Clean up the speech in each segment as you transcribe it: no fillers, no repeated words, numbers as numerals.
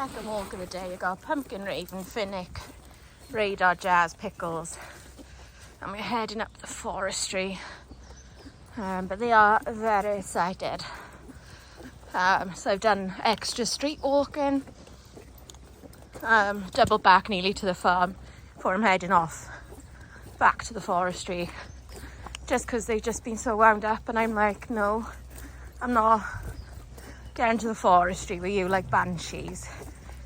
second walk of the day. I got pumpkin, raven, finnick, radar, jazz, pickles, and we're heading up the forestry. But they are very excited. So I've done extra street walking, double back nearly to the farm before I'm heading off back to the forestry, just because they've just been so wound up, and I'm like, no, I'm not getting to the forestry with you like banshees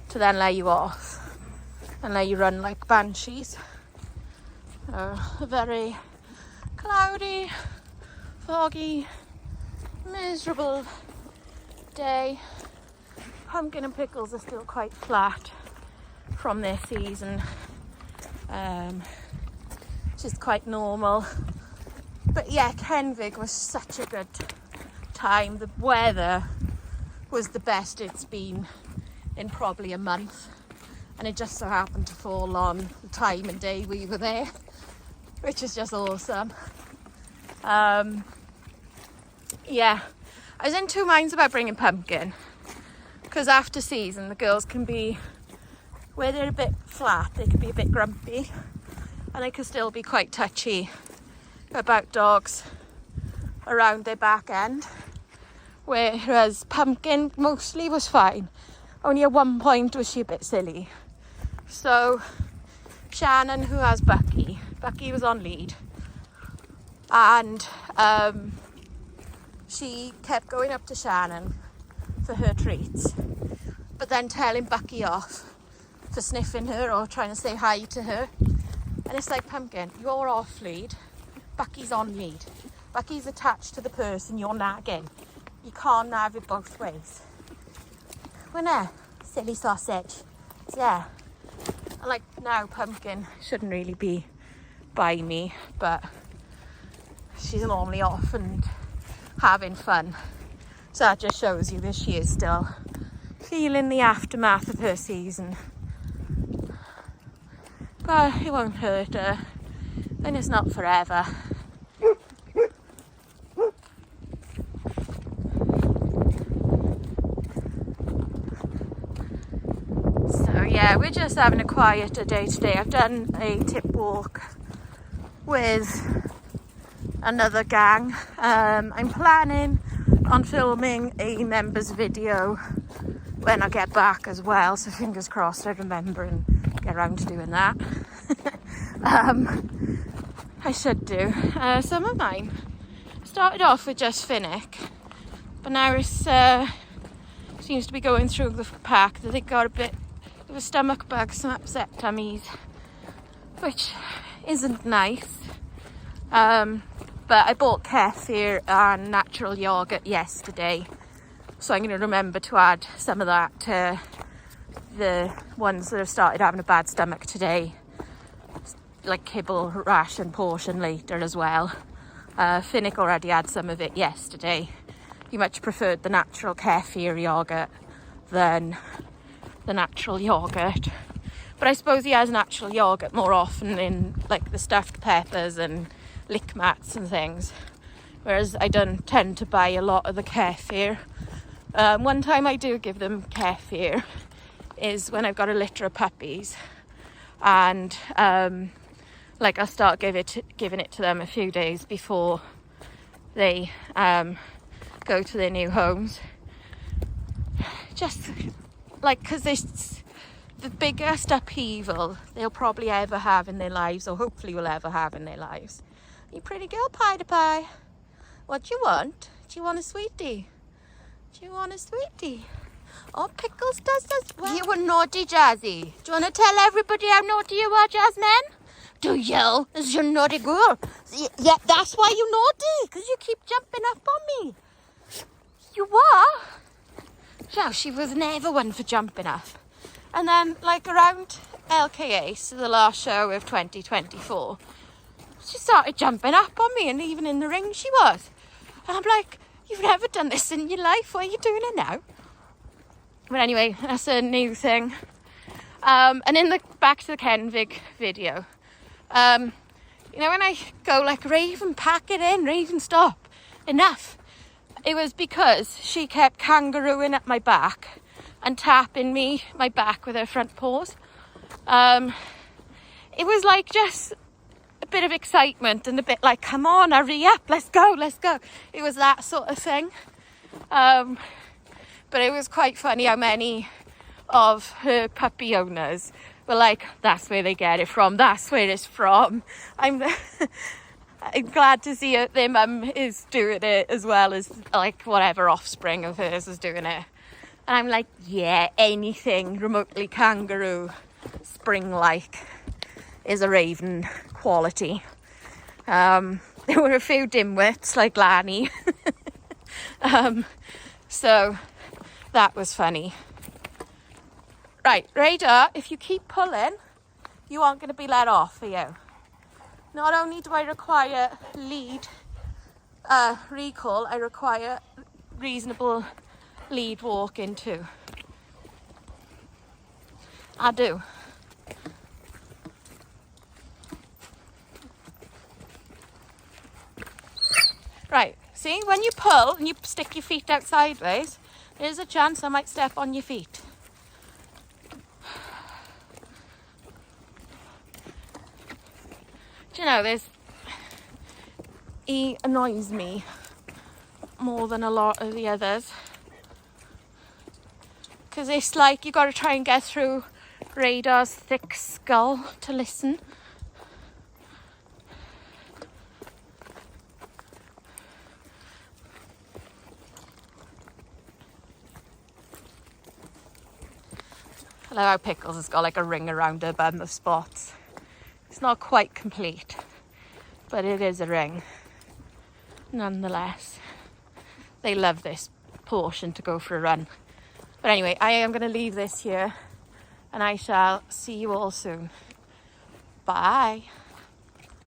to then let you off and let you run like banshees. A very cloudy, foggy, miserable day. Pumpkin and pickles are still quite flat from this season, which is quite normal. But yeah, kenfig was such a good time. The weather was the best it's been in probably a month, and it just so happened to fall on the time and day we were there, which is just awesome. Yeah, I was in two minds about bringing pumpkin, because after season the girls can be, where they're a bit flat, they can be a bit grumpy, and they can still be quite touchy about dogs around their back end, whereas pumpkin mostly was fine. Only at one point was she a bit silly. So Shannon, who has Bucky was on lead, and she kept going up to Shannon for her treats, but then telling Bucky off for sniffing her or trying to say hi to her. And it's like, Pumpkin, you're off lead, Bucky's on lead. Bucky's attached to the person you're nagging. You can't have it both ways. Winner, silly sausage. Yeah. And like, now Pumpkin shouldn't really be by me, but she's normally off and having fun. So that just shows you that she is still feeling the aftermath of her season. But it won't hurt her, and it's not forever. So yeah, we're just having a quieter day today. I've done a tip walk with another gang. I'm planning on filming a members video when I get back as well, so fingers crossed I remember and get around to doing that. I should do. Some of mine started off with just finnick, but now it's seems to be going through the pack that they got a bit of a stomach bug, some upset tummies, which isn't nice. But I bought kefir and natural yogurt yesterday, so I'm going to remember to add some of that to the ones that have started having a bad stomach today, like kibble, ration portion later as well. Finnick already had some of it yesterday. He much preferred the natural kefir yogurt than the natural yogurt, but I suppose he has natural yogurt more often in like the stuffed peppers and lick mats and things, whereas I don't tend to buy a lot of the kefir. One time I do give them kefir is when I've got a litter of puppies, and like I'll start giving it to them a few days before they go to their new homes, just like because it's the biggest upheaval they'll probably ever have in their lives, or hopefully will ever have in their lives. You pretty girl, Pie to Pie. What do you want? Do you want a sweetie? Do you want a sweetie? Oh, Pickles does this. Well, you were naughty, Jazzy. Do you want to tell everybody how naughty you are, Jasmine? Do you? This is your naughty girl. Yeah, that's why you're naughty, because you keep jumping up on me. You were? No, she was never one for jumping up. And then, like, around LKA, so the last show of 2024, she started jumping up on me, and even in the ring she was. And I'm like, you've never done this in your life. Why are you doing it now? But anyway, that's a new thing. And in the back to the kenfig video, you know, when I go like, Raven, pack it in, Raven, stop, enough. It was because she kept kangarooing at my back and tapping my back with her front paws. It was like just a bit of excitement and a bit like, come on, hurry up, let's go. It was that sort of thing. But it was quite funny how many of her puppy owners were like, that's where they get it from, that's where it's from. I'm glad to see their mum is doing it as well as like whatever offspring of hers is doing it. And I'm like, yeah, anything remotely kangaroo spring-like is a Raven quality. There were a few dimwits like Lanny. So that was funny. Right, Radar, if you keep pulling, you aren't going to be let off, are you? Not only do I require lead recall, I require reasonable lead walking too. I do. Right, see, when you pull and you stick your feet out sideways, there's a chance I might step on your feet. Do you know, he annoys me more than a lot of the others. Because it's like you got to try and get through Radar's thick skull to listen. I love how Pickles has got like a ring around her bum of spots. It's not quite complete, but it is a ring. Nonetheless, they love this portion to go for a run. But anyway, I am going to leave this here and I shall see you all soon. Bye.